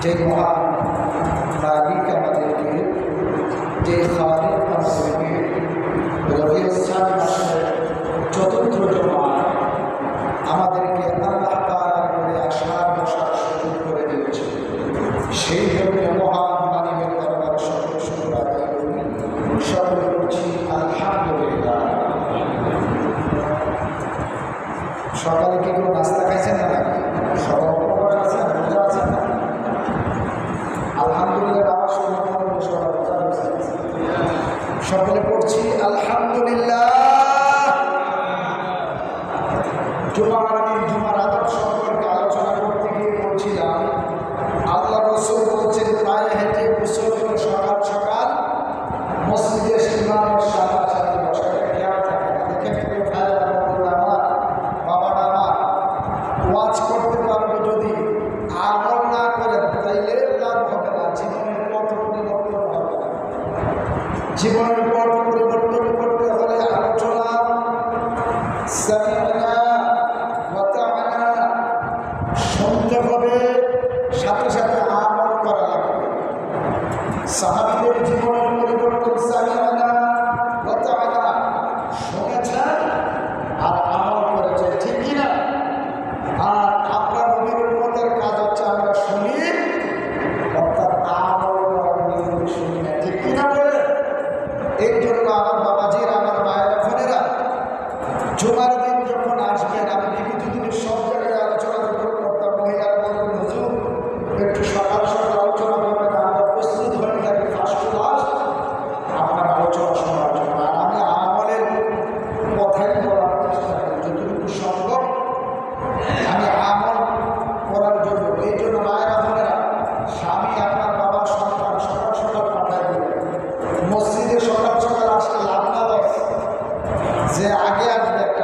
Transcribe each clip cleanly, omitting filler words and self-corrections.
যে মহান মালিক আমাদেরকে, যে খালিক আমাদেরকে রবিউল আউয়াল মাসের চতুর্থ জুমায় আমাদেরকে আল্লাহ তাআলার ঘরে আসার বসার সুযোগ করে দিয়েছে, সেই জন্য মহান মালিকের দরবারে সকল শুকর আদায় করি, সকলে করছি আলহামদুলিল্লাহ। সকালে কি কোনো নাস্তা খাইছেন না নাকি? সকাল উপবাস আছেন, রোজা আছেন না? আলহামদুলিল্লাহ আবার সকলে পড়ছি আলহামদুলিল্লাহ। জুমার আদব সম্পর্কে আলোচনা করতে গিয়ে বলছিলাম, আল্লাহ রাসূল বলছেন পায়ে হেঁটে গোসল করে সকাল সকাল মসজিদে ইমামের সামনে বসা খেয়াল থাকে না। দেখেন বাবারা আমার ওয়াজ করতে পারবো, যদি আমল না করেন তাইলে লাভ হবে না, জীবনের পথ পরিবর্তন হবে না। জীবনের পথ পরিবর্তন করতে হলে আলোচনা শুনতে হবে, সাথে সাথে আমল করা লাগবে। সাহাবীদের জীবনের পরিবর্তন শুনেছেন আর আমল করেছে, ঠিক কিনা? আর আপনার নবীর উম্মতের কাজ হচ্ছে আমরা শুনি অর্থাৎ আমল করার নিয়ম শুনি না, ঠিক কিনা বলে? এই জন্য আমার বাবাজির, আমার মায়েরা বোনেরা, জুমার দিন যখন আসবেন, আমি বিগত দিনে সব জায়গায় আলোচনা করতাম, মহিলারা বলবেন হুজুর একটু সকাল সকাল আলোচনা করবেন, আমরা প্রস্তুত হয়ে থাকি ফার্স্ট ক্লাস আপনার আলোচনা শোনার জন্য। আর আমি আমলের কথাই বলার চেষ্টা করি যতটুকু সম্ভব, আমি আমল করার জন্য। এই জন্য মায়েরা বোনেরা, স্বামী আপনার বাবা সন্তান সকাল সকাল পাঠায় দেবে মসজিদে, সকাল সকাল আসলে লাভ না লস, যে আগে আসবে একটা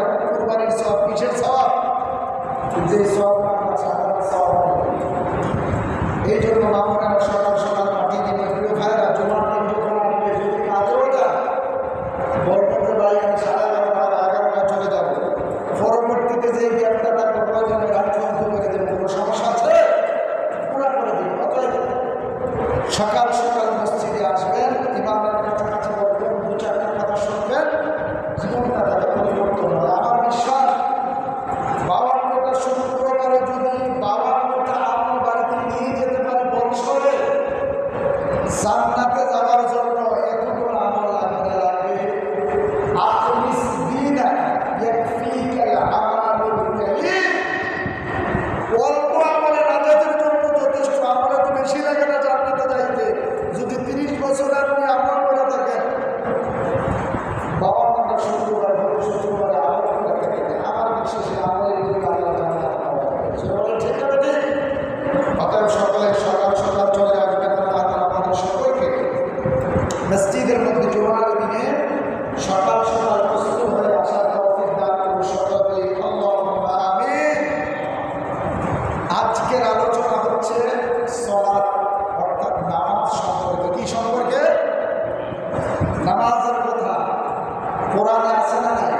আছে না নাই?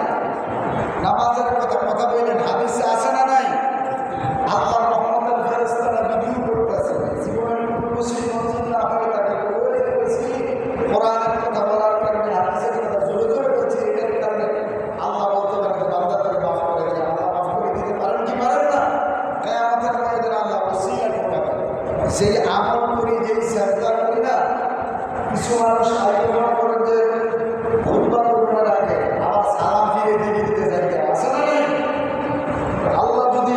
নামাজের কথা বললেন, হাদিসে আছে না নাই? আল্লাহর রহমতের ফেরেশতারা ভিডিও করতেছে, জীবনের কোনো মুসলিম মসজিদ না হয়ে থাকে বলে বলছি, কোরআনের কথা বলার কারণে, হাদিসের কথা জোরে জোরে বলছি, এটার কারণে আল্লাহ বলতে পারেন বান্দা তাকে মাফ করে দেয়। আল্লাহ মাফ করে দিতে পারেন কি পারেন না? কিয়ামতের ময়দানে আল্লাহ ওসিলা ঢোকাবেন। সেই আমল করি, যেই সাজদা করি না, কিছু মানুষ আইডিয়া করেন যে খুতবা করবার আগে আবার সালাম ফিরে দিয়ে দিতে চাইতে আছে না নাই? আল্লাহ যদি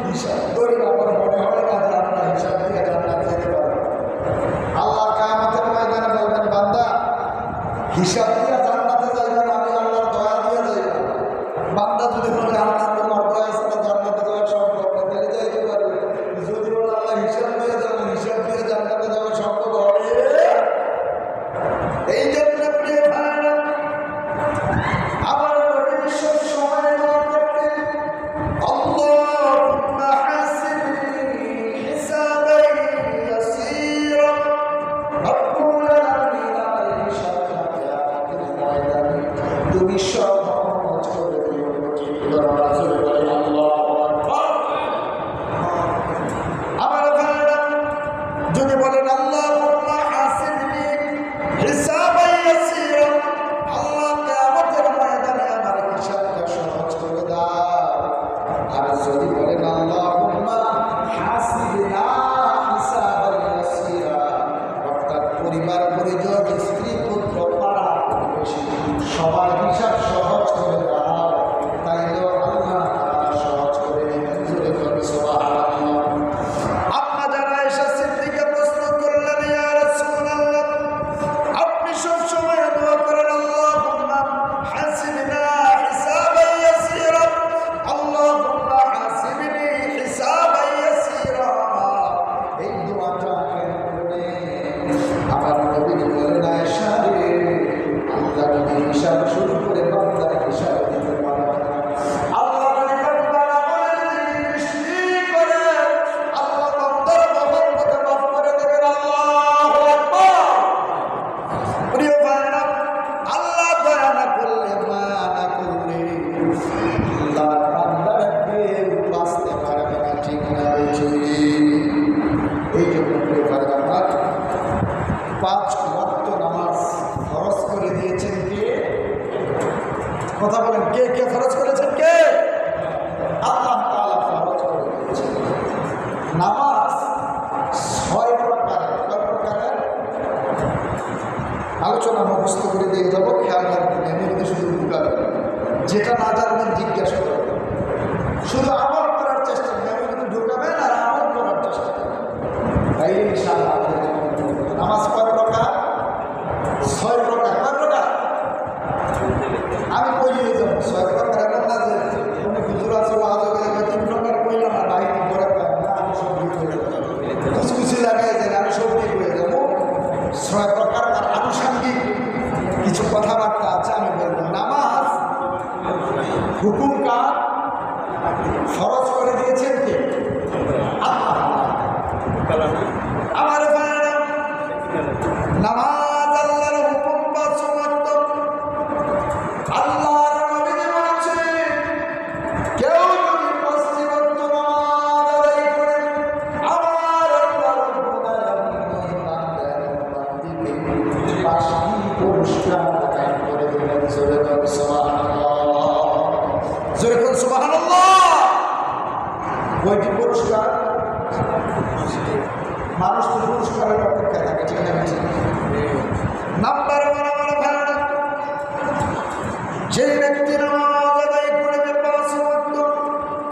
হিসাব করি, আমার মনে হয় না যে আমরা হিসাব দিয়ে জান্নাতে যেতে পারবো। আল্লাহ কিয়ামতের ময়দানে বলবেন, বান্দা হিসাব দিয়ে জান্নাতে যাইবেন, আমি আল্লাহর দয়া দিয়ে যাইব। বান্দা যদি বলে আল্লাহ তোমার দয়া ছাড়া জান্নাতে যাওয়া সম্ভব না, তাহলে যাইতে পারবে। যদি বলে আল্লাহ হিসাব দিয়ে যাবো, হিসাব দিয়ে জান্নাতে যাওয়া সম্ভব হবে। এই জন্য প্রিয় ভাইরা, আমার নবী সব সময় দোয়া করতেন, আল্লাহুম্মা হাসিবনি হিসাবান ইয়াসীরা, রব্বুল আলামিন আমার হিসাব কিয়ামতের ময়দানে তুমি সহজ করে দিও। ঠিক রাসূল বলেন আল্লাহু আকবার। আমার ভাইরা, যদি বলেন আল্লাহুম্মা হাসিবনি হিসাবান ইয়াসীরা, আল্লাহ কিয়ামতের ময়দানে আমার হিসাবটা সহজ করে দাও। আর যদি বলেন আল্লাহুম্মা হাসিবনা হিসাবান ইয়াসীরা, অর্থাৎ পরিবার পরিজন, স্ত্রী পুত্র পাড়া প্রতিবেশী সবার হিসাব সহজ করে দাও, তাইলে আল্লাহ সহজ করে নেবেন। জোরে বলুন সুবহানাল্লাহ। আম্মা যারা আয়েশা সিদ্দিকা প্রশ্ন করলেন, ইয়া রাসূলুল্লাহ, আপনি সব সময় দোয়া করেন আল্লাহুম্মা হাসিবনা হিসাবান ইয়াসীরা, আল্লাহুম্মা হাসিবনি হিসাবান ইয়াসীরা, এই দোয়াটা কেন করলেন? আমার নবী বলেন, আয়েশা রে, আল্লাহ যদি হিসাব শুরু করে বান্দার হিসাব দিতে পারে না। আল্লাহ যদি বান্দারা বলে বৃষ্টি করে, আল্লাহ বান্দার মহব্বতে মাফ করে দেবেন। আল্লাহু আকবার। প্রিয় ভাইরা, আল্লাহ দয়া না করলে, মায়া না করলে আল্লাহ বান্দার কেউ বাঁচতে পারবে না। ঠিক না বেশি? এই জন্য প্রিয় ভাইরা, আমার 5 ওয়াক্ত নামাজ ফরজ করে দিয়েছেন কে? কথা বলেন, কে কে ফরজ করেছেন? কে? আল্লাহ তাআলা ফরজ করে দিয়েছেন। নামাজ 6 প্রকারের। কয় প্রকারের? আলোচনা মুখস্থ করে দিয়ে যাবো, খেয়াল রাখবেন, এমনিতে শুধু ঢুকাবেন, যেটা না জানবেন জিজ্ঞাসা করবেন, শুধু আমল করার চেষ্টা করবেন, এমনিতে ঢুকাবেন আর আমল করার চেষ্টা করবেন, তাই ইনশাআল্লাহ। নামাজ কয় প্রকার? 6 প্রকার। কয় প্রকার? আমি কই দিয়ে যাবো 6 প্রকার। এমন না যে কোনো হুজুর আছে ওয়াজ করে 3 প্রকার কইলাম আর বাহিনী পরে পাই না, আমি সব ঠিক হয়ে যাবো, কুচকুচি লাগাই যায়, আমি সব ঠিক হয়ে যাবো। 6 প্রকার। আর আনুষঙ্গিক কিছু কথাবার্তা আছে, আমি বলবো। নামাজ হুকুম কার? ফরজ করে দিয়েছেন কে? আল্লাহ। আমার ভাইরা, নামাজ আল্লাহর হুকুম, 5 ওয়াক্ত। আল্লাহর নবী বলেছেন, কেউ যদি 5 ওয়াক্ত নামাজ আদায় করে, আমার আল্লাহ রব্বুল আলামিন ওই বান্দা এবং বান্দীকে 5টি পুরস্কার দান করে দিবেন। জোরে বলুন সুবহানাল্লাহ। জোরে বলুন সুবহানাল্লাহ। কয়টি পুরস্কার? মানুষ তো পুরস্কারের অপেক্ষায় থাকে। ঠিক না? নাম্বার 1, আমার ভাইরা, যে ব্যক্তি নামাজ আদায় করবে 5 ওয়াক্ত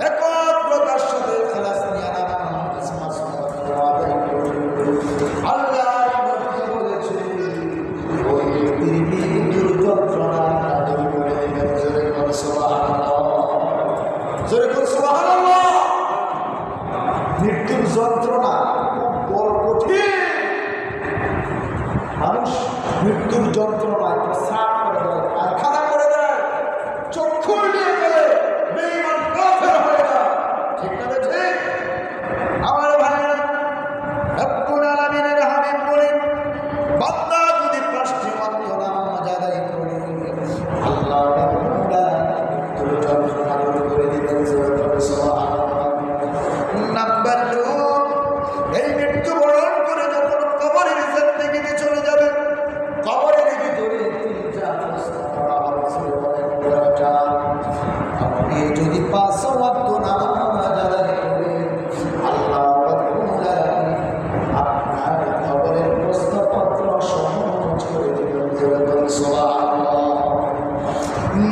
একাগ্রতার সাথে, খালাস নিয়ে নামাজ আদায় করবে, আল্লাহ নবী বলেছেন ওই ব্যক্তির মৃত্যুর যন্ত্রণা দূর করে দেবেন। জোরে বলুন সুবহানাল্লাহ। জোরে বলুন সুবহানাল্লাহ। মৃত্যুর যন্ত্রণা বড় কঠিন। মানুষ মৃত্যুর যন্ত্রণায় প্রস্রাব করে দেয়, পায়খানা করে দেয়,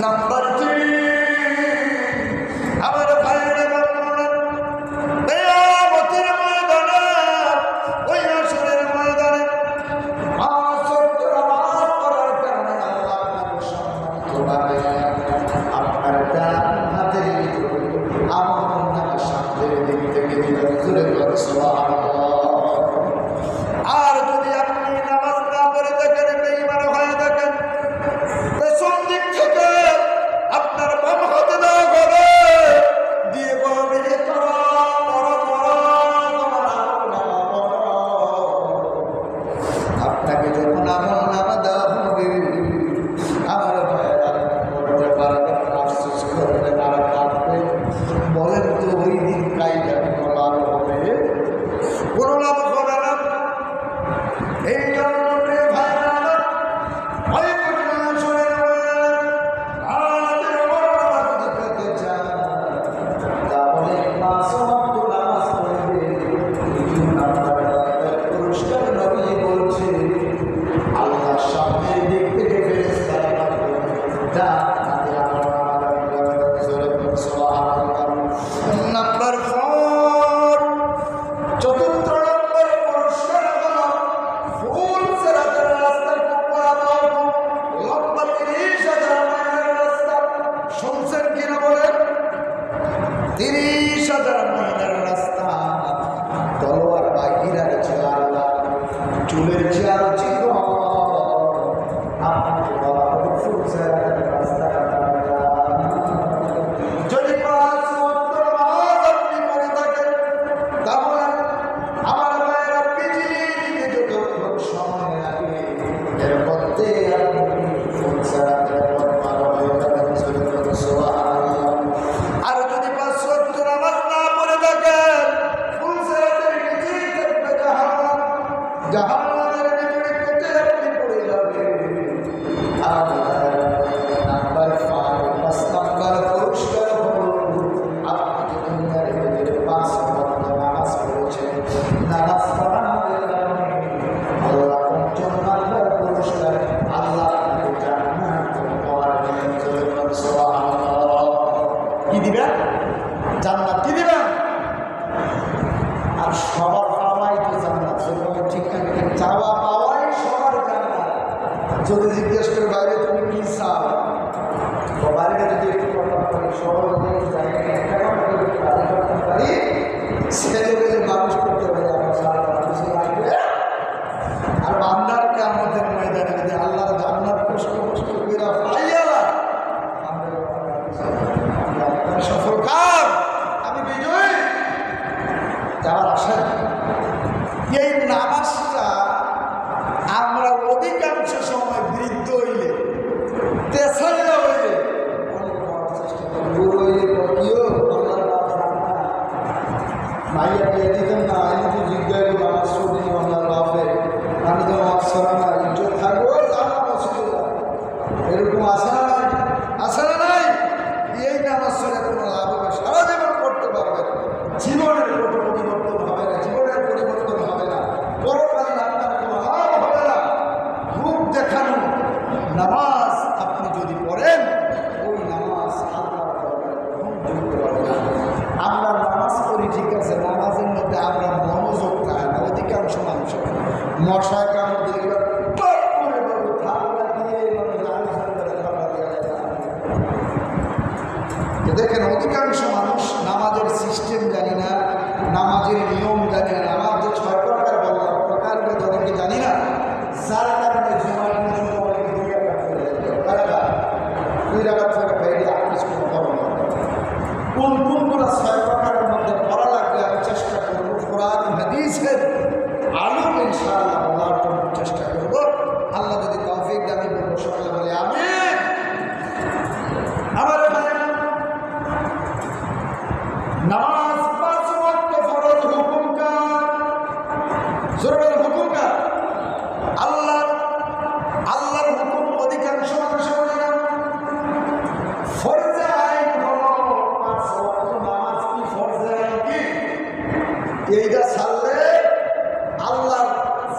নাম্বার 3 আমার ভাইয়ের বন্ধুরা কিয়ামতের ময়দানে ওই হাসরের ময়দানে নামাজ পড়ার কারণে আল্লাহ আপনাকে সম্মানিত বানায় আপনার ডান হাতের ভিতরে আমলনামা সামনের দিক থেকে দিলেন জোরে বলে সুবহানাল্লাহ। আর যদি আপনি নামাজ না পড়ে থাকেন বেঈমান হয়ে থাকেন পেছন দিক থেকে আপনার বাম হাতে দেওয়া হবে দিয়ে বলবে আপনাকে যখন আমলনামা দেওয়া হবে আমার ভাইয়েরা পড়তে পারবেন আফসোস করবেন আর কাঁদবেন। বলেন তো ওই দিন কাইটা কোনো লাভ হবে? কোনো লাভ হবে না। এই জন্য প্রিয় ভাইরা আমার ওই কঠিন আসরের আমাদের আমলনামা যদি পেতে চান তাহলে 5 ওয়াক্ত নামাজ পড়বে। আপনার পুরস্কার নবী বলছে আল্লাহর সামনের দিক থেকে ফেরেশতারা নাম্বার 4 চতুর্থ নম্বর পুরস্কার হলো ফুল সিরাতের রাস্তার লম্বা 30,000 মাইলের রাস্তা। শুনছেন কিনা বলেন? 30,000 মাইলের রাস্তা। তলোয়ার বা হীরার চেয়ে আলাদা, চুলের চেয়ে আরো চিকন। আপনাকে বলা হবে ফুল সিরাতের রাস্তা। যদি 5 ওয়াক্ত নামাজ আপনি পড়ে থাকেন তাহলে আমার ভাইয়েরা বিজলি দিতে যতক্ষণ সময় লাগে এর মধ্যে আপনি ফুল সিরাতের পথ পার হয়ে যাবেন। সুবহানাল্লাহ। আর যদি 5 ওয়াক্ত নামাজ না পড়ে থাকেন ফুল সিরাতের নিচেই থাকবে জাহান্নাম। জাহান্নামের ভিতরে কেটে আপনি পড়ে যাবেন। আর নাম্বার 5 নাম্বার পুরস্কার হলো আপনি যে দুনিয়ার ভিতরে 5 ওয়াক্ত নামাজ পড়েছেন, নামাজ পড়ানোর কারণে আল্লাহ 5 নাম্বার পুরস্কার আল্লাহ আপনাকে জান্নাত উপহার দিবেন। সুবহানাল্লাহ। কি দিবেন? জান্নাত কি দিবেন? আর সবার পাওয়াই তো জান্নাত। ঠিক ঠিক চাওয়া পাওয়াই সবার জান্নাত। যদি জিজ্ঞেস করে বাইরে তুমি কি চাও, তো বাইরে যদি একটু কথা বলি সবার যদি জায়গায় একটা কথা যদি কাজে করতে পারি ছেলে মেয়ে মানুষ করতে পারি আমার সারা কিছু লাগবে। আর বান্দারকে আমাদের ময়দানে যদি আল্লাহর জান্নাত কষ্ট কষ্ট করে পাইয়ালা সফল কাম আমি বিজয়ী যাওয়ার আশা। এই নামাজটা আমরা অধিকাংশ সময় বৃদ্ধ হইলে তেসাইয়া হইলে অনেক পড়ার চেষ্টা করি। বুড়ো হইলে কিও মাইয়া বিয়ে দিতেন না, আমি তো জিজ্ঞাসা করি আমার ছবি আল্লাহর বাপে আমি তো অক্ষরা না ইজ্জত থাকবো এরকম আসা নাই, আসা নাই। এই নামাজ ছেড়ে কোনো লাভ হবে? সারা জীবন করতে পারবেন, জীবনের কোনো পরিবর্তন হবে না, জীবনের পরিবর্তন হবে না, পরকালীন আপনার কোনো লাভ হবে না। রূপ দেখানো নামাজ আপনি যদি পড়েন ওই নামাজ আল্লাহ আমরা নামাজ পড়ি ঠিক আছে, নামাজের মধ্যে আমরা মনোযোগ থাকে না। অধিকাংশ মানুষ মশা কামড় দিয়ে দেখেন অধিকাংশ মানুষ নামাজের সিস্টেম জানি না, নামাজের নিয়ম জানি না। নামাজ যে 6 প্রকার বললাম প্রকার অনেকে জানি না, যার কারণে জুমার দিন অনেকে 2 রাকাত করে দেয়। 2 রাকাত করে বাইরে আপনি কোনো করো না। কোনগুলো 6 প্রকারের মধ্যে পড়া লাগবে আমি চেষ্টা করবো। কোরআন হাদিসের আলম ইনশাআল্লাহ বলার জন্য চেষ্টা করব। আল্লাহ যদি তৌফিক দেন আমি বলবো সকলে বলে আমিন। আমার নামাজ 5 ওয়াক্ত ফরজ হুকুম কার? জোরে হুকুম কার? আল্লাহর হুকুম অধিকাংশ মানুষ বলে না। ফরজে আইন হলো 5 ওয়াক্ত নামাজ। কি ফরজে আইন? কি এইটা ছাড়লে আল্লাহর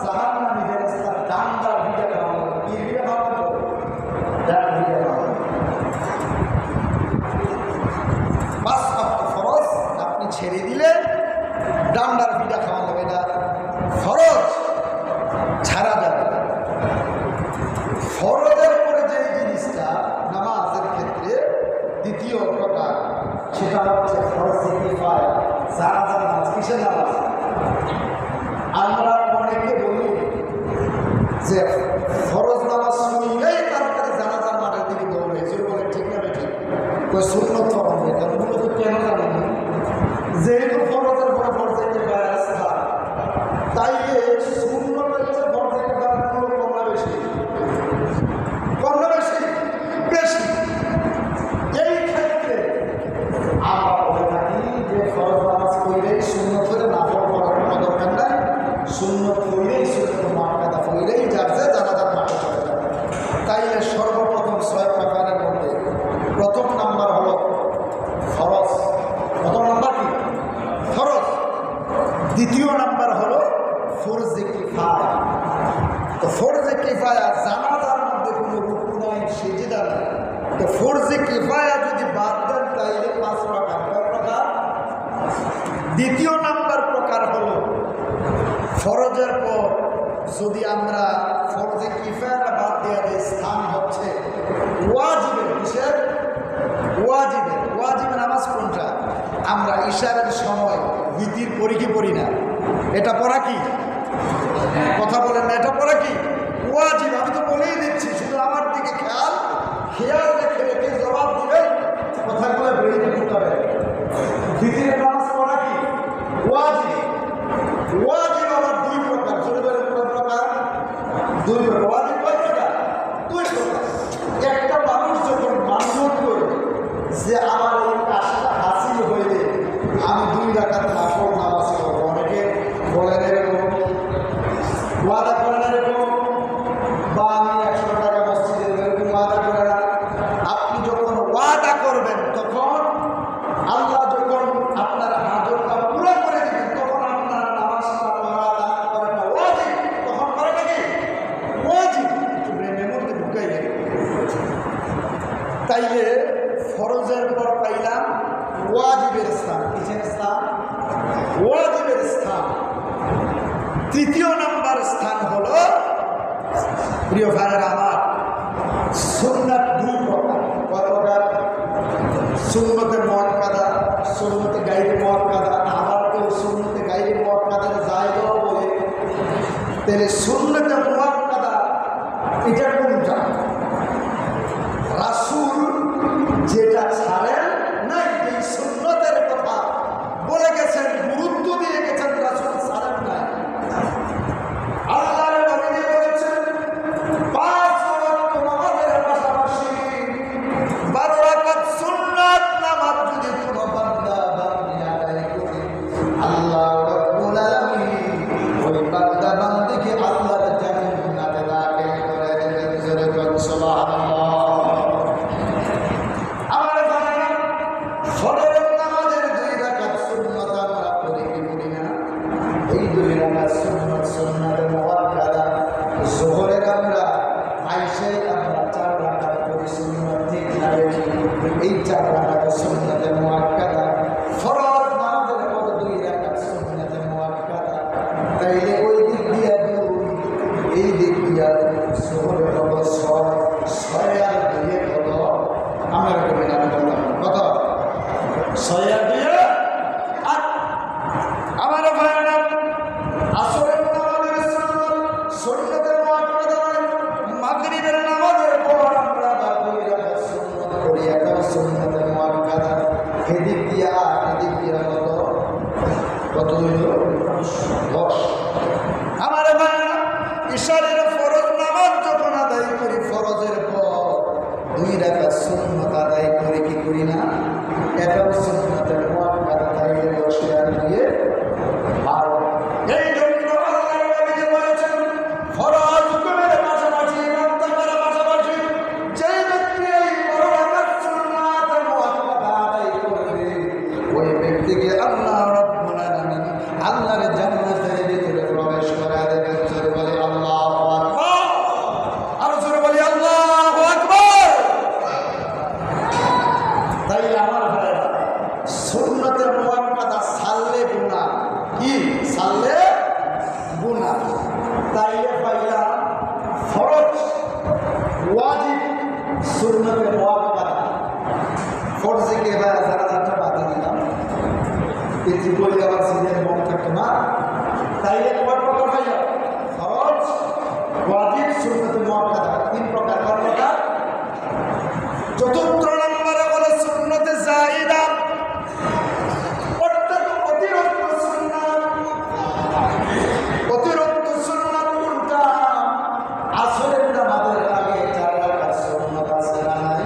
জাহান্নামী ফেরেশতার ডান্ডা ভিড়ে খাওয়ানো। কি ভিড়ে খাওয়ানো? ডান্ডা ভিড়ে খাওয়ানো। দ্বিতীয় প্রকার, সেটা হচ্ছে ফরজে কিফায়া, জানাজার নামাজ। কিসের নামাজ? আমরা অনেকে বলি যে ফরজ নামাজ শুনলেই তাড়াতাড়ি জানাজার মাঠের দিকে দৌড়ে, যে বলে ঠিক না ঠিক তো সুন্নত হবে। কারণ মূলত কেন জানেন, যেহেতু ফরজের পরে ফরজে কিফায়া আসা, তাইলে সুন্নতের চেয়ে ফরজে কিফায়া কম না বেশি? কম না বেশি? বেশি। এই ক্ষেত্রে আমরা বলে থাকি যে ফরজ নামাজ পড়লেই সুন্নত হলে নাফল করার কোনো দরকার নাই, সুন্নত পড়লেই সুন্নত মুআক্কাদা পড়লেই যার যে জানাজার মাঠে চলে যাবে। তাইলে সর্বপ্রথম 6 প্রকারের মধ্যে প্রথম নাম্বার হলো ফরজ। প্রথম নাম্বার কি? ফরজ। দ্বিতীয় নাম্বার হলো ফরজে কিফায়া। তো ফরজে কিফায়া জানাজার মধ্যে কোনো রুকু নাই, সিজদা নাই। তো ফরজে কিফায়া যদি বাদ দেন তাইলে 5 প্রকার। কয় প্রকার? দ্বিতীয় নাম্বার প্রকার হলো ফরজের পর যদি আমরা ফরজে কিফায়াটা বাদ দেওয়া যায়, স্থান হচ্ছে ওয়াজিবের। কিসের? ওয়াজিবের। ওয়াজিবের নামাজ কোনটা? আমরা ইশারের সময় ভিতির পড়ি কি পড়ি না? এটা পড়া কি? কথা বলেন না, এটা পড়া কি? ওয়াজিব। আমি তো বলেই দিচ্ছি, শুধু আমার দিকে খেয়াল রেখে রেখে জবাব দিবেন, কথাগুলো বেরিয়ে দিতে হবে। ভিতির নামাজ পড়া কি? ওয়াজিব। ওয়াজিব আবার 2 প্রকার। ছোট করে কয় প্রকার? 2 প্রকার। ওয়াজিব কয় প্রকার? 2 প্রকার। একটা মানুষ যখন মান্যত করবে যে আমার এই কাজটা হাসিল হইলে আমি 2 রাকাত নফল নামাজ পড়ব, অনেকে বলেন এরকম, ওয়াদা করেন এরকম, বা আমি 100 টাকা মসজিদে এরকম ওয়াদা করে না। আপনি যখন ওয়াদা করবেন তখন আল্লাহ যখন আপনার হাজতটা পুরো করে দিবেন, তখন আপনার নামাজটা পড়া দান করাটা ওয়াজিব। তখন করাটা কি? ওয়াজিব। একটু ব্রেনের মধ্যে ঢুকাইলেন। তাইলে ফরজের পর পাইলাম ওয়াজিবের স্থান। কিসের স্থান? ওয়াজিবের স্থান। তৃতীয় নাম্বার স্থান হলো, প্রিয় ভাইয়েরা আমার, সুন্নাত 2 প্রকার। কয় প্রকার? সুন্নতে মুআক্কাদা, সুন্নতে গায়রে মুআক্কাদা। আবার কেউ সুন্নতে গায়রে মুআক্কাদার জায়গাও বলে। তাহলে সুন্নতে মুআক্কাদা এটা কোনটা? রাসূল যেটা ছাড়েন নাই, এই সুন্নতের কথা বলে গেছেন, গুরুত্ব দিয়ে গেছেন, রাসূল ছাড়েন নাই। আল্লাহর নবী বলেছেন 5 ওয়াক্ত নামাজের পাশাপাশি 12 রাকাত সুন্নাত নামাজ যদি কোনো বান্দা বান্দি আদায় করে, আল্লাহ রাব্বুল আলামিন ওই বান্দা বান্দিকে আল্লাহর জান্নাতে দাখিল করে দেবেন। জোরে বলুন সুবহানাল্লাহ। আমার ভাইরা, ফজরের নামাজের 2 রাকাত সুন্নাত আমরা পড়ি কি পড়ি না? এই 2 রাকাত সুন্নাত, সুন্নাতে মুআক্কাদা। যোহরের আমরা আইশাই আমরা 4 রাকাত পড়ি সুন্নাত, ঠিক না? এই 4 রাকাত সুন্নাতে মুআক্কাদা। ফরজ নামাজের পর 2 রাকাত সুন্নাতে মুআক্কাদা। তাইলে ওই দিক দিয়া 2, এই দিক দিয়া যোহরের হলো 6 আর 2 হলো, আমরা এরকম আমি বললাম কত? 6 আর 2 8। আমার ভাইরা, আসরের নামাজের সুন্নাতে মুআক্কাদা, মাগরিবের নামাজের পর আমরা আবার 2 রাকাত সুন্নাত পড়ি, এটাও সুন্নাতে মুআক্কাদা। এদিক দিয়া এদিক দিয়া কত হইল? 10। আমার ভাইরা, ইশারের ফরজ নামাজ যখন আদায় করি, ফরজের পর 2 রাকাত সুন্নাত আদায় করি কি করি না? এটাও সুন্নাতে মুআক্কাদা। তাইলে 10 আর 2 12। এই জন্য আল্লাহর নবী বলেছেন, ফরজ হুকুমের পাশাপাশি, ইমাম থাকার পাশাপাশি যে ব্যক্তি এই 12 রাকাত সুন্নাত মুআক্কাদা আদায় করবে, ওই ব্যক্তিকে আল্লাহ রাব্বুল আলামিন আল্লাহর জান্নাতের ভিতরে প্রবেশ করা দেবেন। জোরে বলি আল্লাহু আকবার। আর জোরে বলি আল্লাহু আকবার। তাই আমার ভাইরা, সুন্নতে মুআক্কাদা ছাড়লে গুনাহ। কি ছাড়লে গুনাহ? তাইলে পাইলা ফরজ, ওয়াজিব, সুন্নতে মুআক্কাদা। ফরজে কে ভাই যারা যাত্রা বাদে দিলাম এটি বলে আবার সিজনের মন থাকতো না, তাই একবার প্রকার ভাইয়া ফরজ ওয়াজিব সুন্নতে মুআক্কাদা 3 প্রকার। কোন প্রকার? চতুর্থ নম্বরে বলে সুন্নতে জায়েদা, অর্থাৎ অতিরিক্ত সুন্নাত। অতিরিক্ত সুন্নাত কোনটা? আসরের নামাজের আগে 4 রাকাত সুন্নাত আছে না নাই?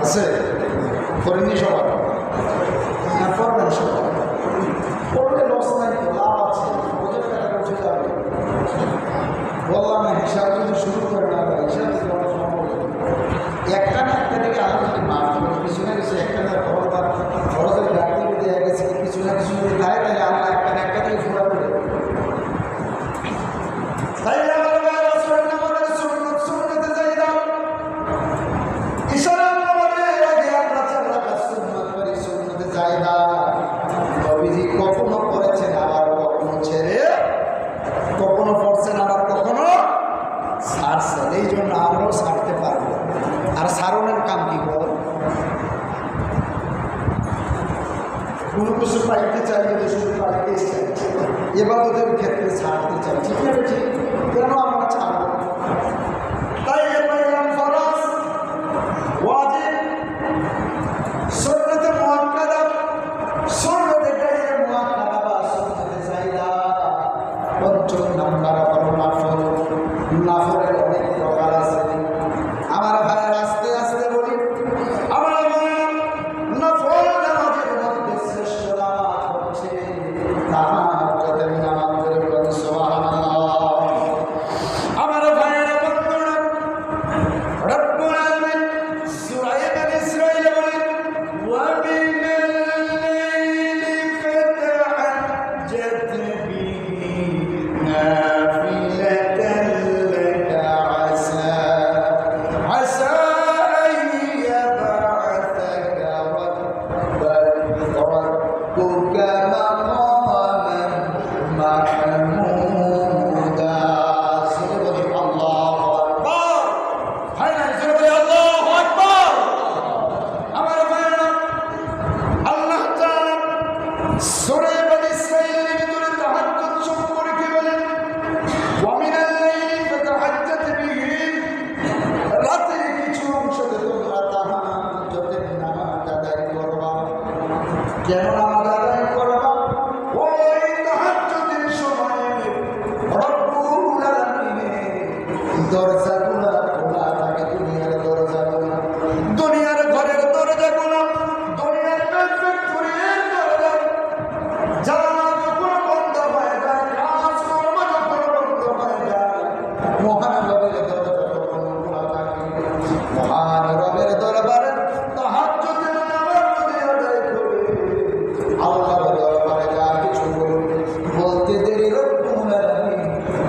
আছে। করেননি সবাই? না করবেন সবাই। পড়লে লস নাই তো, লাভ আছে, ওদের টাকা উঠে যাবে। বললাম না হিসাব যদি শুরু করে না হয় হিসাব যদি বড় সম্ভব একটা না একটা থেকে আরো যদি মাফ করে কিছু না কিছু একটা না খরচের ডাক্তার দেওয়া গেছে কিছু না কিছু যদি খায় তাহলে আমরা একটা না একটা থেকে ফোড়া করে তাই আমার ভাই রাসূল নামাজের সুন্নাত সুন্নতে যাইদা ইশারার নামাজের আগে আমরা 4 রাকাত সুন্নাত করি সুন্নতে যাইদা। নবীজি কখনো করেছেন আবার কখনো ছেড়ে, কখনো পড়ছেন আবার কখনো ছাড়ছেন। এই জন্য আমরাও ছাড়তে পারবো। আর সারণের কাম কি বল? কোনো কিছু পাইতে চাইলে তো শুধু পাইতেই চাই, এবাদতের ক্ষেত্রে ছাড়তে চাই। ঠিক আছে, ঠিক কেন আমরা ছাড়বো? তাই পাইলাম ফরজ, ওয়াজিব, সুন্নতে মুআক্কাদা, সুন্নতে গায়রে মুআক্কাদা বা সুন্নতে জায়েদা। পঞ্চম নাম্বার হলো নাফল। নাফলের অনেক প্রকার আছে। আমার ভাইয়ের আস্তে আস্তে বলি, আমার ভাইয়ের নফল নামাজের মধ্যে শ্রেষ্ঠ নামাজ হচ্ছে তাহাজ্জুদের নামাজ। বলুন সুবহানাল্লাহ। আমার ভাইয়ের বন্ধুরা, রব্বুল আলামিন সূরা বনী ইসরাঈল বলেন, ওয়া মিনাল লাইলি ফাতাহাজ্জাত বিহি নাফিলাতান লাকা আসা أن يبعثك ربك مقاما محمودا. سورة الله أكبر. هيا سورة الله أكبر. أمر بنا الله تعالى سورة بني إسرائيل بدون تحدث شكر كبلن ومن الليل فتحدث به. রাতের কিছু অংশতে তোমরা তাহাজ্জুদের নামাজ আদায় করবা। কেন নামাজ আদায় করবা? ওই তাহাজ্জুদের সময়ে রব্বুল আলামিনের দরজাগুলো খোলা থাকে। দুনিয়ার দরজাগুলো, দুনিয়ার ঘরের দরজাগুলো, দুনিয়ার ফ্যাক্টরির দরজা জানালা যখন বন্ধ হয়ে যায়, কাজকর্ম যখন বন্ধ হয়ে যায়, মহান রবের দরজা তখন খোলা থাকে। মহান রবের দরবারে তাহাজ্জুদের নামাজ যদি আদায় করে আল্লাহর দরবারে যা কিছু বলতে দেরি রব্বুল আলামিন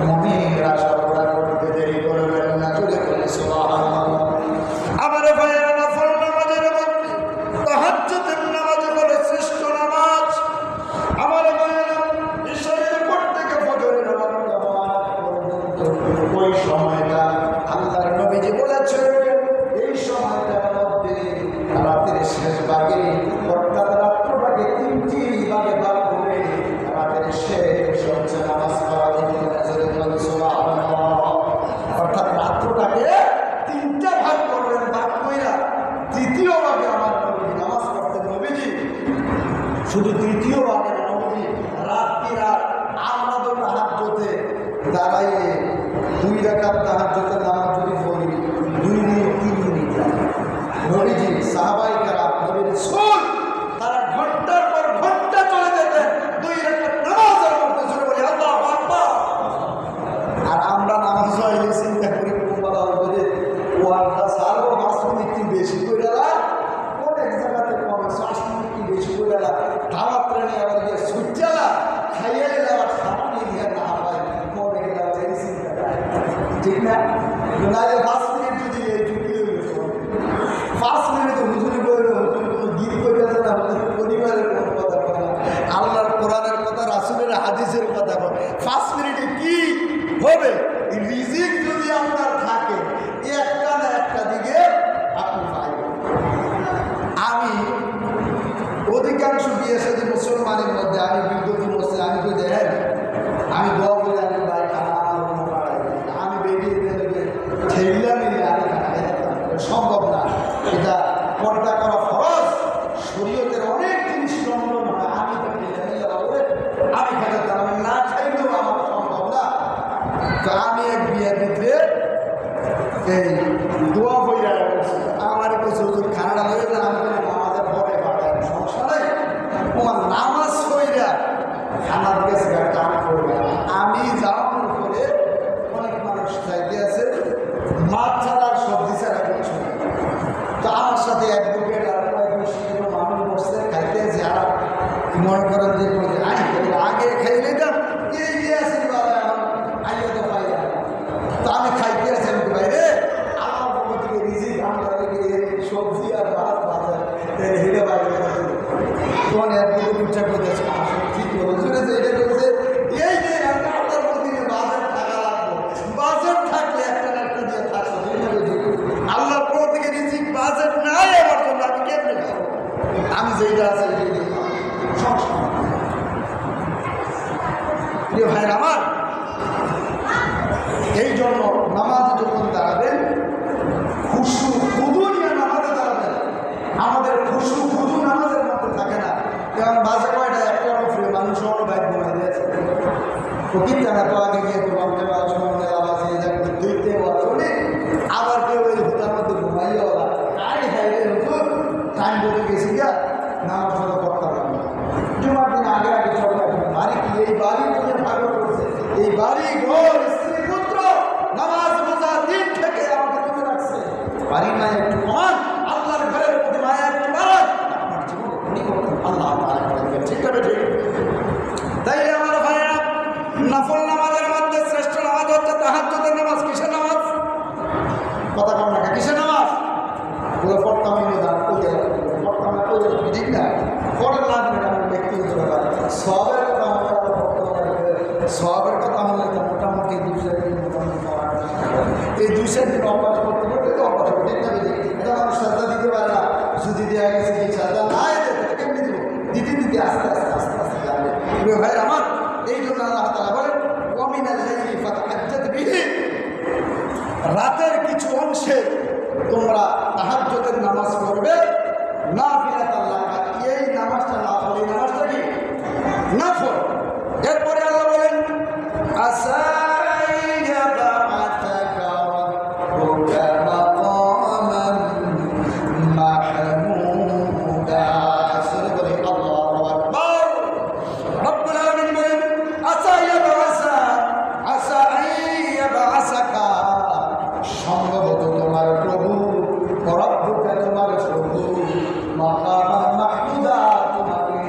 মনের আশা পুরা করতে দেরি করবেন না। জোরে বলে সুবহানাল্লাহ। আমার ভাইয়েরা, নফল নামাজের মধ্যে তাহাজ্জুদের নামাজ হলো শ্রেষ্ঠ নামাজ। আমার ভাইয়েরা, ইশারের পর থেকে ফজরের নামাজ পর্যন্ত ওই সময়টা আল্লাহর নবীজি বলেছেন, এই সময়টার মধ্যে রাতের শেষ ভাগে, অর্থাৎ রাত্রটাকে 3টি ভাগে ভাগ করে রাতের শেষ হচ্ছে নামাজ পড়া। অর্থাৎ রাত্রটাকে 3টা ভাগ করবেন, ভাগ কইরা তৃতীয় ভাগে আমার নবীজি নামাজ পড়তেন। নবীজি শুধু তৃতীয় ভাগে নবীজি রাত্রি রাত আমরা তো তাহাজ্জুদে দাঁড়াইলে 2 রাকাত তাহাজ্জুদের নামাজ যদি পড়ি 2 মিনিট 3 মিনিট লাগে। নবীজি সাহাবায়ে কেরাম নবীর রাসূল তারা ঘন্টার পর ঘন্টা চলে যেতেন 2 রাকাত নামাজের মধ্যে। জোরে বলি আল্লাহু আকবার। আর আমরা নামাজ হইলে চিন্তা করি কোনবালা বলে ওয়ার্ডটা সারো 5 মিনিট কি বেশি করে না, অনেক জায়গাতে কম 5 মিনিট কি বেশি করে না। খাওয়া ট্রেনে আবার গিয়ে সুচ্চালা খাইয়ে আবার খাওয়া নিয়ে না হয় মনে গেলে চিন্তা, ঠিক না? অধিকাংশ বিয়ে সাথে মুসলমানের মধ্যে আমি বিগত বসে আমি তো দেখেন আমি দোয়া করে আমি ভাই খানা আমি বেরিয়ে গেলে ঠেললাম আমি খানা সম্ভব না। এটা পর্দা করা ফরজ, শরীয়তের অনেক জিনিস লঙ্ঘন হয়। আমি আমি খেতে আমি না খাইলেও আমার সম্ভব না। তো আমি এক বিয়ের ভিতরে এই দোয়া বইয়া আমার কিছু খানাটা হয়ে যান আমি আমাদের পরে পাঠায় সমস্যা নাই, তোমার নামাজ হইয়া খানার গেছে কাম করবে। আমি যাওয়ার করে অনেক মানুষ চাইতে আছে মাছ ছাড়া সবজি ছাড়া কিছু। তো আমার সাথে অ্যাডভোকেট আর মানুষ বসছে খাইতে আছে, আর মনে করেন যে আগে খাইলে দাম এই দিয়ে আছে আইয়া তো পাই না। তো আমি খাইতে আছি আমি বাইরে আমার থেকে রিজিক আমরা সবজি আর ভাত ভাজা হেরে বাইরে তখন অ্যাডভোকেট উচ্চা করতেছে ঠিক বলছে এটা করছে এই যে আপনার প্রতিদিন বাজার টাকা লাগবে, বাজার থাকলে একটা না একটা দিয়ে থাকবে। আল্লাহর পর থেকে রিজিক বাজেট নাই আমার জন্য আমি কেমনে খাবো? আমি যেইটা আছে প্রিয় ভাইয়ের আমার, এই জন্য নামাজে যখন দাঁড়াবেন খুশু খুদু নিয়ে নামাজে দাঁড়াবেন। আমাদের খুশু খুদু নামাজের মধ্যে থাকে না। যেমন বাজে কয়টা একটা ফ্রি মানুষ অন্য বাইক ঘুমাই দিয়েছে ও কিন্তু এত আগে গিয়ে তোমাকে দুইতে শুনে আবার কেউ ওই হুতার মধ্যে ঘুমাইয়া ওরা তাই হাইরে হুজুর টাইম বলে গেছি গা নামাজ ফলো করতে পারলাম না। জুমার দিন আগে আগে চলে বাড়ি কি এই বাড়ি তুমি ভালো করছে এই বাড়ি ঘর স্ত্রী পুত্র নামাজ রোজা দিন থেকে আমাকে তুমি রাখছে। বাড়ি নাই একটু কমান আল্লাহর ঘরের মধ্যে মায়া একটু বাড়ান আপনার জীবন উনি করতেন আল্লাহ ঠিক তবে ঠিক। তাই আমার ভাইয়া নফল নামাজের মধ্যে শ্রেষ্ঠ নামাজ হচ্ছে তাহাজ্জুদের নামাজ। কিসের নামাজ? কথা কম রাখা কিসের নামাজ? পড়তাম পড়তাম না ঠিক না পড়ের না ব্যক্তিগত ব্যাপার। সবের কথা সবের কথা হলে তো মোটামুটি 2 দিন এই 2 দিন অভ্যাস করতে করতে তো অভ্যাস করতে এটা মানুষ শ্রদ্ধা দিতে পারে না। যদি দেওয়া গেছে কি শ্রদ্ধা নাই কেমনি দিব দিতে দিতে আস্তে আস্তে আস্তে আস্তে যাবে। প্রিয় ভাই আমার, এই জন্য আল্লাহ তাআলা বলেন ওয়ামিনাল লাইলি ফাতাহাজ্জাদ বিহি, রাতের কিছু অংশে তোমরা তাহাজ্জুদের নামাজ পড়বে নাফিলাতান লাকা। এই নামাজটা নাফল, এই নামাজটা কি নাফল। এরপরে আল্লাহ বলেন আসা ইয়াবাআতাকা রাব্বুকা মাকামান মাহমুদা। সূরা বলে আল্লাহু আকবার। রব্বুল আলামিন বলেন আসা ইয়াবাআসাকা, সম্ভবত তোমার প্রভু রব্বুকা তোমার প্রভু মাকামান মাহমুদা তোমাকে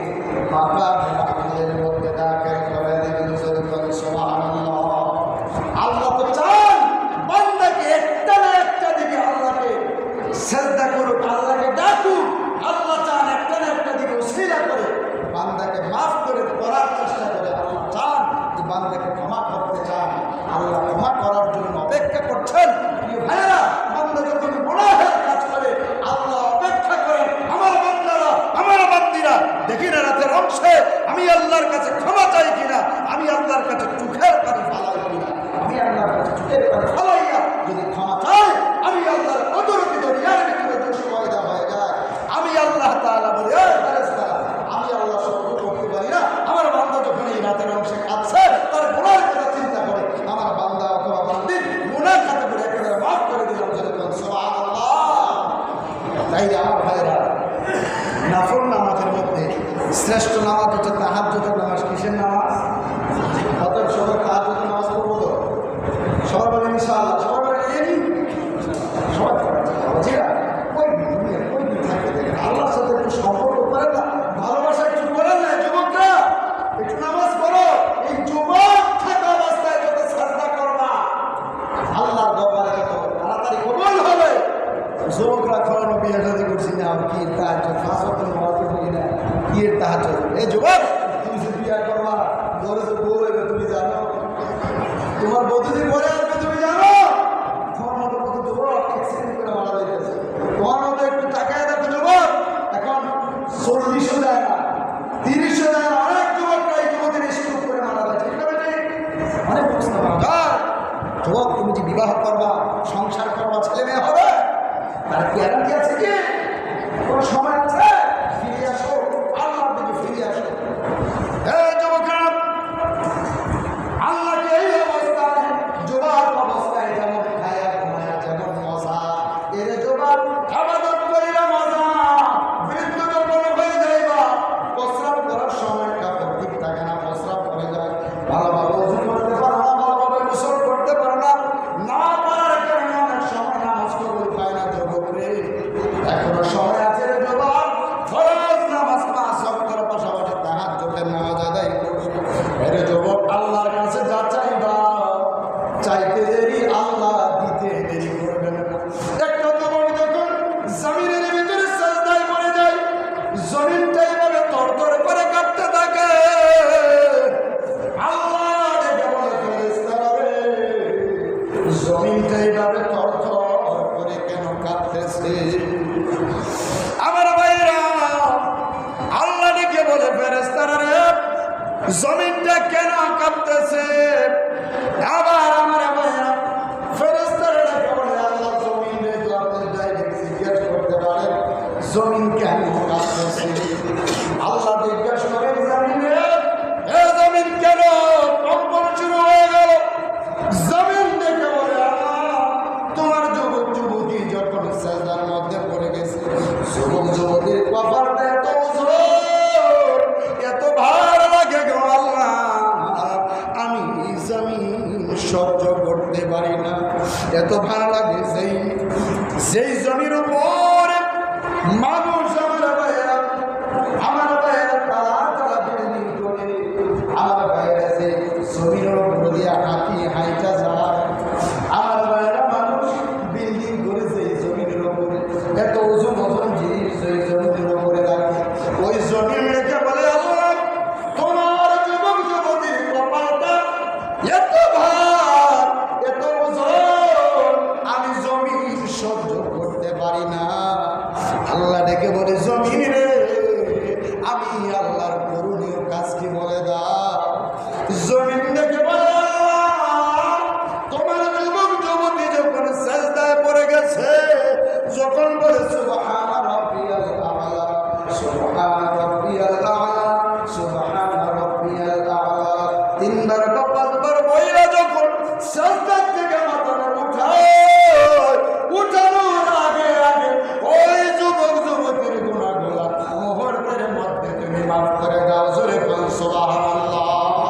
মাকাম মাহমুদের মধ্যে দাখিল করে দিবেন। সুবহানাল্লাহ। আল্লাহ তো চান বান্দাকে একটা না একটা দিকে আল্লাহকে সিজদা করুক, আল্লাহকে ডাকুক। আল্লাহ চান একটা না একটা দিকে উসিলা করে বান্দাকে মাফ করে করার চেষ্টা করে। আল্লাহ চান যে বান্দাকে ক্ষমা করতে চান, আল্লাহ ক্ষমা করার জন্য অপেক্ষা করছেন। ভাইয়েরা, বান্দা যখন গুনাহের কাজ করে আল্লাহ অপেক্ষা করেন আমার বান্দারা আমার বান্দিরা দেখি না রাতের অংশে আমি আল্লাহর কাছে ক্ষমা চাই কিনা, আমি আল্লাহর কাছে চোখের পানি ফালাই কিনা। আমি আল্লাহর কাছে চোখের পানি ফালাইয়া যদি ক্ষমা চাই আমি আল্লাহর কুদরতি দুনিয়ার ভিতরে দোষ পয়দা হয়ে যায়। আমি আল্লাহ তাআলা বলি ফেরেশতারা আমি আল্লাহ সহ্য করতে পারি না। আমার বান্দা যখন এই রাতের অংশে কাঁদছে তার গুনাহের কথা চিন্তা করে আমার বান্দা অথবা বান্দি গুনাহ খাতে করে একেবারে মাফ করে দিলাম। সুবহানাল্লাহ। তাই আমার ভাইরা, নফল নামাজের মধ্যে শ্রেষ্ঠ নামাজ হচ্ছে তাহাজ্জুদের নামাজ। কিসের নামাজ? অতএব সবাই তাহাজ্জুদের নামাজ পড়বো তো সবাই বলেন ইনশাআল্লাহ। সবাই বলেন সবাই ওই থাকতে আল্লাহর সাথে একটু সম্পর্ক করেন না, ভালোবাসা একটু করেন না। যুবকরা একটু নামাজ পড়ো। এই যুবক থাকা অবস্থায় যত সাজদা করবা আল্লাহর দরবারে যত তাড়াতাড়ি কবুল হবে। যুবকরা খাওয়ানো বিয়ে শাদী করছি না আমি কি তাহাজ্জুদ 5 ওয়াক্ত নামাজ পড়ি না কি এর তাহাজ্জুদ? এই যুবক তুমি যে বিয়ে করবা ঘরে যে বউ হইবে তুমি জানো, তোমার বউ যদি পরে আসবে তুমি জানো। তোমার মতো কত যুবক অ্যাক্সিডেন্ট করে মারা যাইতেছে। তোমার মতো একটু তাকায় দেখো যুবক এখন 40ও যায় না করবা, সংসার করবা, ছেলে মেয়ে হবে, তার গ্যারান্টি আছে কি? কোন সময় আছে? ফিরে আসো, আল্লাহর দিকে ফিরে আসো। যুবকেরা, আল্লাহকে এই অবস্থায়, যুবক অবস্থায় যেমন খায়া ঘুমায়া যেমন মজা, এর যুবক আবাদত করিয়া মজা, বৃদ্ধ যখন হয়ে যাইবা, প্রস্রাব করার সময় কাপড় ঠিক থাকে না, প্রস্রাব করে যায়, ভালোভাবে ওযু করতে পারো না, ভালোভাবে গোসল করতে পারো না, না পারার কারণে অনেক সময় নামাজ কবুল হয় না। যুবক রে, এখনো সময় আছে রে যুবক, ফরজ নামাজ 5 ওয়াক্তের পাশাপাশি তাহাজ্জুদের নামাজ আদায় করো। এর যুবক, আল্লাহর কাছে যা চাইবা, চাইতে দেরি, আল্লাহ দিতে দেরি করবেন না। একটা যুবক যখন জমিনের ভিতরে সাজদায় পড়ে যায়, জমিনটা এইভাবে তরতর করে কাঁপতে থাকে, আল্লাহ ডেকে বলে, ফেরেশতারা রে, জমিনটা এইভাবে তরতর করে কেন কাঁপতেছে? আমার ভাইরা, আল্লাহ ডেকে বলে, ফেরেশতারা রে, জমিনটা কেন কাঁপতেছে? আবার আমার ভাইরা, ফেরেশতারা ডেকে বলে, আল্লাহ জমিনে তো আপনি ডাইরেক্ট জিজ্ঞেস করতে পারেন, জমিন কেন কাঁপতেছে? আল্লাহ জিজ্ঞেস করেন, জমিনে, এ জমিন কেন কম্পন শুরু হয়ে গেল? জমিন ডেকে বলে, আল্লাহ তোমার যুবক যুবতী যখন সাজদার মধ্যে পড়ে গেছে, যুবক যুবতীর কপালটা এত ওজন, এত ভার লাগে গো আল্লাহ, আমি জমিন সহ্য করতে পারি না, এত ভার লাগে। সেই জমির উপর মানুষ, আমার ভাইয়েরা তারা তারা বিল্ডিং করে, আমার ভাইয়েরা যে জমির উপর দিয়া হাঁটি হাইটা যায়, আমার ভাইয়েরা মানুষ বিল্ডিং করেছে এই জমিনের উপরে, এত ওজন ওজন জিনিস ওই জমিনের উপরে রাখে, ওই জমিন রেখে বলে, আল্লাহ তোমার যুবক যুবতীর কপালটা এত ভার, এত ওজন, আমি জমিন সহ্য করতে পারি না। আল্লাহ ডেকে বলে, জমিন রে, আমি আল্লাহর করুণীয় কাজ কি বলে দাও। জমিন ডেকে বলে, আল্লাহ তোমার যুবক যুবতী যখন সাজদায় পড়ে গেছে, যখন বলে সুবহান রাব্বিয়াল আ'লা, সুবহান রাব্বিয়াল আ'লা, সুবহান রাব্বিয়াল আ'লা, 3 বার বা 5 বার বইরা যখন সাজদা থেকে মাথাটা উঠানোর আগে আগে ওই যুবক যুবতীর গুনাহগুলো মুহূর্তের মধ্যে তুমি মাফ করে দাও। জোরে বল সুবহানাল্লাহ,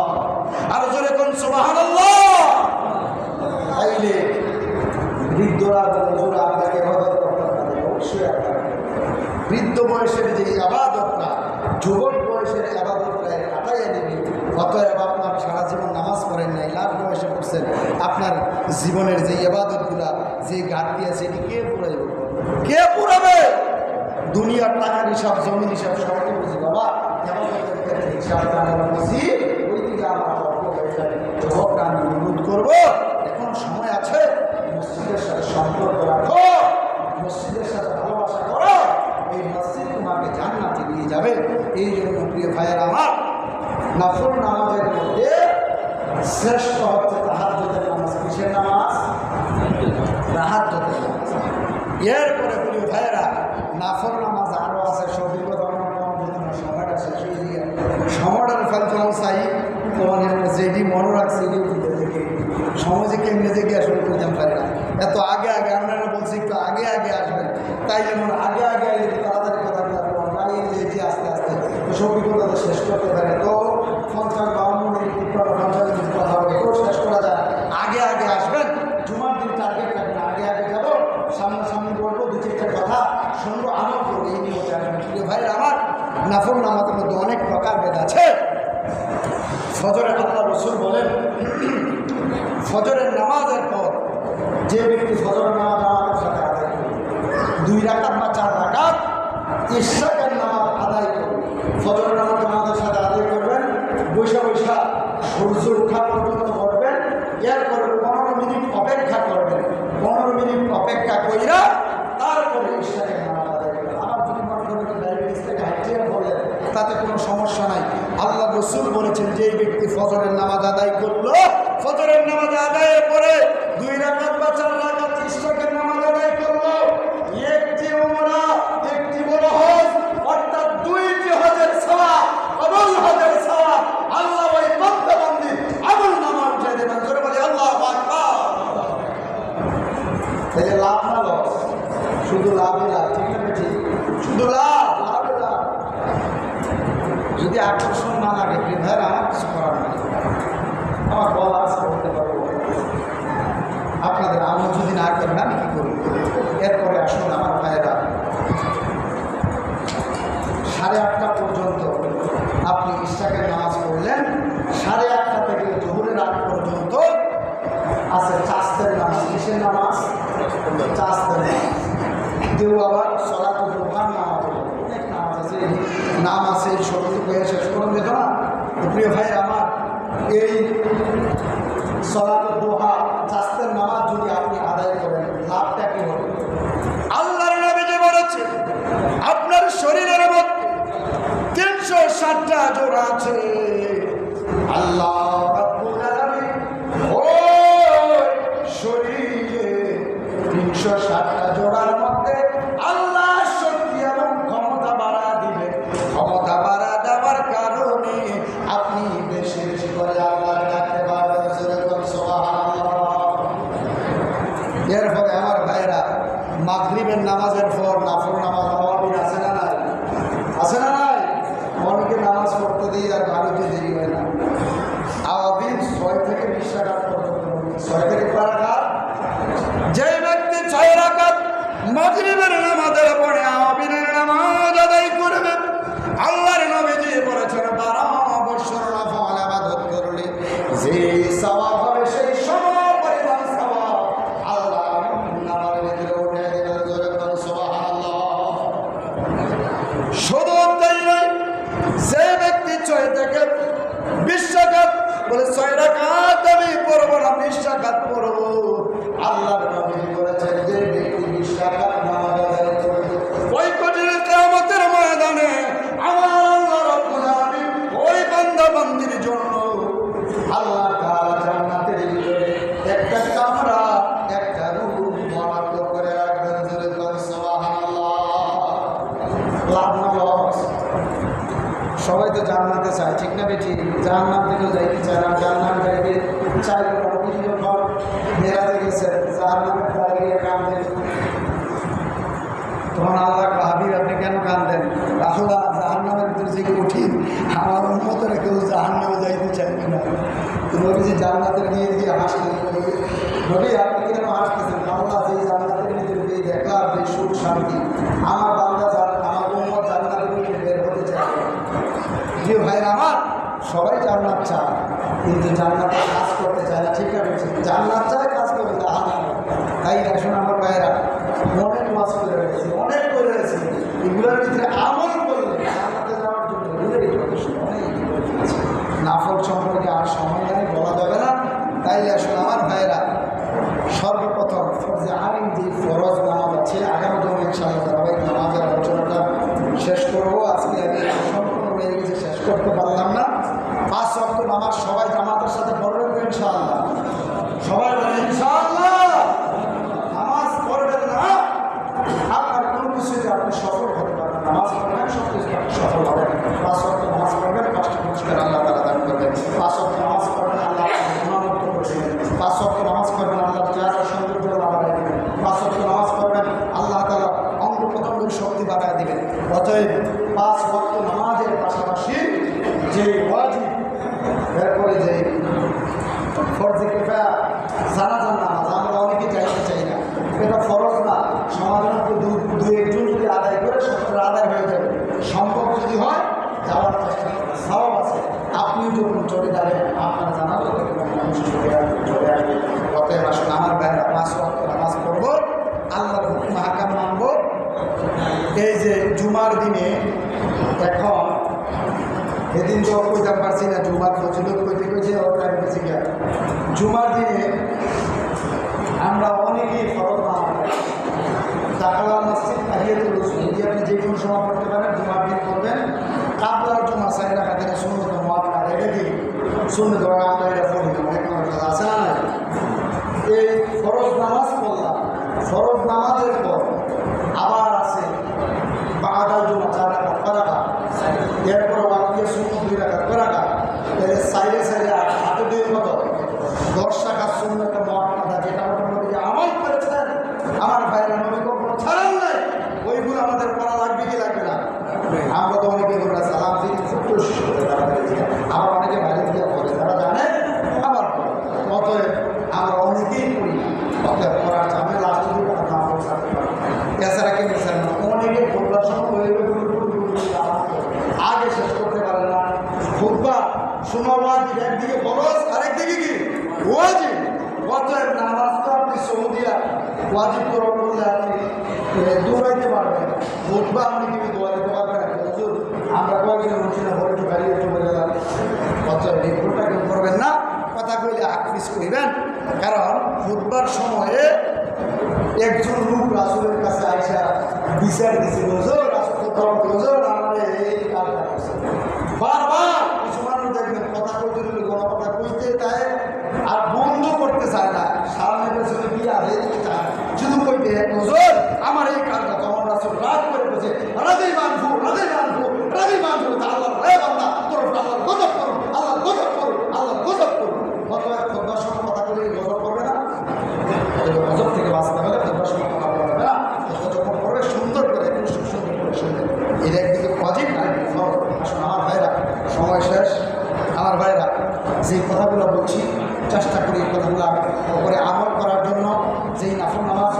আর জোরে বল সুবহানাল্লাহ। তাইলে বৃদ্ধরা হুজুর আপনাকে ইবাদত করতে পারে, অবশ্যই আপনাকে বৃদ্ধ বয়সের যে ইবাদতটা যুবক বয়সের ইবাদতটা কাটাইয়া নেবে। অতএব আপনার সারা জীবন নামাজ পড়েন নাই, লাভ বয়সে পড়ছেন, আপনার জীবনের যে ইবাদতগুলা যে ঘাটতি আছে এটি কে পুরাইব? কে পুরাবে? দুনিয়ার টাকার হিসাব, জমির হিসাব সব তো বুঝি বাবা, হিসাবটা আমরা বুঝি, ওই দিকে আমার যুবকটা আমি অনুরোধ করবো, এখন সময় আছে, মসজিদের সাথে সম্পর্ক রাখো, মসজিদের সাথে ভালোবাসা করো, এই মসজিদ তোমাকে জান্নাতে নিয়ে যাবে। এই জন্য প্রিয় ভাইয়েরা আমার, নফল নামাজের মধ্যে শ্রেষ্ঠ হচ্ছে তাহাজ্জুদের নামাজ। কিসের নামাজ? তাহাজ্জুদের নামাজ। এরপরে প্রিয় ভাইয়েরা, নফল নামাজ আরও আছে, সঠিকতা সময়টা শেষ হয়ে গিয়ে সময়টার ফল চল চাই, তোমার যেটি মনে রাখছি দেখে সমাজে কেমনে দেখে আসলে করতে পারি না। এত আগে আগে আপনারা বলছি একটু আগে আগে আসবেন, তাই যেমন আগে আগে তাড়াতাড়ি কথা বললাম, এটি আস্তে আস্তে সঠিকতা তো শেষ করতে পারে, তো 50-52 মিনিট 50 মিনিট কথা হবে, তো শেষ করা যায়। আগে আগে আসবেন, জুমার দিন টার্গেট রাখবেন, আগে আগে যাবো, সামনাসামনি বলবো, 2-4টা কথা শুনবো, আমল করবো, এই নিয়ে আসবেন। প্রিয় ভাইয়ের আমার, নফল নামাজের মধ্যে অনেক প্রকারভেদ আছে। ফজরের আল্লাহ রাসূল বলেন, ফজরের নামাজের পর যে ব্যক্তি ফজরের নামাজ আমাদের সাথে আদায় করবে, 2 রাকাত বা 4 রাকাত ইশরাকের নামাজ আদায় করবে, ফজরের নামাজ আমাদের সাথে আদায় করবেন, বৈশা বৈশা সূর্য ওঠা পর্যন্ত করবেন, এরপরে 15 মিনিট অপেক্ষা করবেন, 15 মিনিট অপেক্ষা কইরা তারপরে ইশরাকের নামাজ আদায় করবেন। আমার যদি মনে করেন ডায়াবেটিস থেকে হাইটিয়ে বলেন, তাতে কোনো সমস্যা নাই। আল্লাহ রাসূল বলেছেন, যে ব্যক্তি ফজরের নামাজ আদায় করলো, ফজরের নামাজ আদায়ের পরে 2 রাকাত বা 4 আকর্ষণ না লাগে ভাইয়ের আমার কিছু করার নেই, আমার বলা আছে বলতে পারবো, আপনাদের আমল যদি না করেন আমি কী করি। এরপরে আসুন আমার ভাইয়েরা, 8:30 পর্যন্ত আপনি ইশরাকের নামাজ পড়লেন, 8:30 থেকে জোহরের আগ পর্যন্ত আছে চাস্তের নামাজ। কিসের নামাজ? চাস্তের নামাজ। কেউ আবার সলাতুল দুহার নামাজ, অনেক নামাজ আছে, নাম আছে, সবটি বয়ে শেষ করুন যেত না। প্রিয় ভাই আমার, এই সলাতুল দুহা চাস্তের নামাজ যদি আপনি আদায় করেন, লাভটা কি হবে? আল্লাহর নবী যে বলেছে আপনার শরীরের মধ্যে 360টা জোড়া আছে। আল্লাহ রাব্বুল আলামিন ওই শরীরে 360টা জোড়ার মধ্যে আল্লাহ শক্তি এবং ক্ষমতা বাড়া দিবে। ক্ষমতা বাড়া দেওয়ার কারণে আপনি বেশি বেশি করে আল্লাহ ডাকতে পারবেন। সুবহানাল্লাহ। এরপরে আমার ভাইরা, মাগরিবের নামাজের পর নাফল নামাজ আওয়াবিন আছে না নাই? আছে না নাই? অনেকে নামাজ পড়তে দিয়ে আর বাড়িতে দেরি হয় না। আওয়াবিন 6 থেকে 20 রাকাত পর্যন্ত, 6 থেকে 12 রাকাত। যে ব্যক্তি 6 রাকাত মাগরিবের নামাজের পরে আওয়াবিনের নামাজ আদায় করবে, আল্লাহর নবীজি বলেছেন 12 বছর নফল ইবাদত করলে যে সওয়াব হবে সেই সমপরিমাণ সওয়াব আল্লাহ নামার ভিতরে উঠে দিবেন। জোরে বলুন সুবহানাল্লাহ। শুধু তাই নয়, যে ব্যক্তি 6 থেকে 20 রাকাত বলে 6 রাকাত আমি পড়বো না 20 রাকাত পড়বো, আল্লাহর নবী বলেছেন যে ব্যক্তি 20 রাকাত নামাজ আদায় করবে, ওই কঠিন কিয়ামতের ময়দানে আমার আল্লাহ রাব্বুল আলামিন ওই বান্দা বান্দির জন্য আল্লাহ তাআলা জান্নাতের ভিতরে একটা কামরা, একটা রুম বরাদ্দ করে রাখবেন। জোরে বলুন সুবহানাল্লাহ। লাভ না লস? সবাই তো জান্নাতে চায়, ঠিক না বেটি? জান্নাত থেকে যাইতে চায় না, জান্নাত যাইতে চাই না। যখন মেরাজে গেছে জান্নাতের দাঁড়িয়ে কাঁদেন, তখন আল্লাহ হাবিব আপনি কেন কাঁদেন? আল্লাহ জাহান্নামের ভিতরে যে কঠিন, আমার উম্মতেরা কেউ জাহান্নামে যাইতে চাইবে না। নবীজি জান্নাতের নিয়ে গিয়ে হাসলেন, নবী আপনি কেন হাসতেছেন? আল্লাহ যে জান্নাতের ভিতরে গিয়ে দেখলাম যে সুখ শান্তি, আমার বান্দা আমার উম্মত জান্নাতের ভিতরে বের হতে চায়। যে ভাই আমার, সবাই জান্নাত চায় কিন্তু জান্নাতে কাজ করতে চায় না, ঠিক আছে? জান্নাত চায়, কাজ করতে চায় না। তাই আসুন আমার ভাইয়েরা, অনেক মাছ করে রয়েছে, অনেক করে রয়েছে, এগুলোর ভিতরে আমল করলে জান্নাতে যাওয়ার জন্য অনেক নাফল সম্পর্কে আর সময় নেই, বলা যাবে না। তাই আসুন আমার ভাইয়েরা, সর্বপ্রথম ফরজে আইন যে ফরজ নামাজ আছে, আগামী দিনে ইনশাআল্লাহ ধারাবাহিক নামাজের আলোচনাটা শেষ করবো। আজকে আমি সম্পূর্ণ হয়ে গেছে, শেষ করতে পারলাম না। 5 ওয়াক্ত নামাজ সবাই জামাতের সাথে পড়বেন তো ইনশাআল্লাহ? সবাই বলেন ইনশাআল্লাহ। নামাজ পড়বেন না, আপনার কোনো কিছুতে আপনি সফল হতে পারবেন। নামাজ পড়বেন, সব কিছু সফল হবেন। 5 ওয়াক্ত নামাজ পড়বেন, 5টা পুরস্কার আল্লাহ তাআলা দান করবেন। 5 ওয়াক্ত নামাজ পড়বেন, আল্লাহ গুনাহমুক্ত করবেন। 5 ওয়াক্ত নামাজ পড়বেন, আল্লাহ চেহারা সৌন্দর্য বাড়ায় দেবেন। 5 ওয়াক্ত নামাজ পড়বেন, আল্লাহ তাআলা অঙ্গ প্রত্যঙ্গের শক্তি বাড়ায় দেবেন। অতএব 5 ওয়াক্ত নামাজের পাশাপাশি যে ওয়াজিব, এরপরে যে ফরজে কিফায়া জানাজার নামাজ, আমরা অনেকে চাইতে চাই না, এটা ফরজ না। সমাজের মধ্যে 2-1 যদি আদায় করে সবটা আদায় হয়ে যাবে। সম্ভব যদি হয় যাওয়ার চেষ্টা করবে, সওয়াব আছে। আপনি যখন চলে যাবেন আপনার জানাজা মানুষ চলে আসবে। অতএব আসুন আমার ভাইয়েরা, 5 ওয়াক্ত নামাজ পড়বো, আল্লাহর হুকুম হাকাম মানবো। এই যে জুমার দিনে, এখন এদিন তো কইতে পারছি না, জুমার ফজিলত কইতে কইতে ওটাই বেঁচে গেল। জুমার দিনে আমরা অনেকেই ফরজ নামাজ পড়ি। দাখালা মসজিদ তাহিয়াতুল রসুল, যদি আপনি যে কোনো সময় পড়তে পারেন, জুমার দিন করবেন। কাবলার জুমা 4 রাকাতের সুন্নত মুআক্কাদা, এটা কি সুন্নত? আমরা এটা পড়ি না, অনেক মানুষ আছে না? এই ফরজ নামাজ পড়লাম, ফরজ নামাজের পর আবার আছে বাদাল জুমা 4 রাকাত করাকা, এরপর ওয়াকিয়া সুন্নত 2 রাকাত করাকা, এর সাইডে সাইডে হাতে দিয়ে কত 10 রাকাত সুন্নত মুআক্কাদা, যেটা মোটামুটি আমল করেছেন আমার ভাইরা, নবী কখনো ছাড়েন নাই। ওইগুলো আমাদের পড়া লাগবে কি লাগবে না? আমরা তো অনেকে সালাম দিই, শোনা ওয়াজিব, একদিকে ফরজ আরেকদিকে কি ওয়াজিব। অতএব নামাজ তো আপনি সৌদিয়া ওয়াজিব করে করলে আপনি দৌড়াইতে পারবেন, উঠবা আপনি কিন্তু দৌড়াইতে পারবেন। আমরা কয়েকজন উঠি না, ভরে একটু গাড়ি একটু বলে গেলাম। অতএব এই ভুলটা কেউ করবেন না, কথা কইলে আকৃষ্ট করিবেন। কারণ ফুটবার সময়ে একজন লোক রাসূলের কাছে আইসা বিচার দিছে, হুজুর রাসূল তো হুজুর আমাদের এই কাজটা করছে। বারবার কিছু মানুষ দেখবেন কথা কইতে দিলে গণকথা কইতে চায় আর বন্ধ করতে চায় না, সামনে পেছনে কি আছে শুধু কইতে হুজুর আমার এই কাজটা। তখন রাসূল রাগ করে বসে রাজি মানবো রাজি মানবো রাজি মানবো, আল্লাহর হে বান্দা তোর আল্লাহর গজব করো, আল্লাহর গজব করো, আল্লাহর গজব করো। কত এক খোদার সঙ্গে কথা বলে গজব করবে না, গজব থেকে বাঁচতে হলে খোদার সঙ্গে কথা বলবে না। যখন করবে সুন্দর করে একটু সুন্দর করে শুনবে, এর একদিকে ওয়াজিব আরেকদিকে ফরজ। আসুন আমার ভাইরা, সময় শেষ। আমার ভাইরা যে কথাগুলো বলছি চেষ্টা করি এই কথাগুলো করে আমল করার জন্য। যেই নাফল নামাজ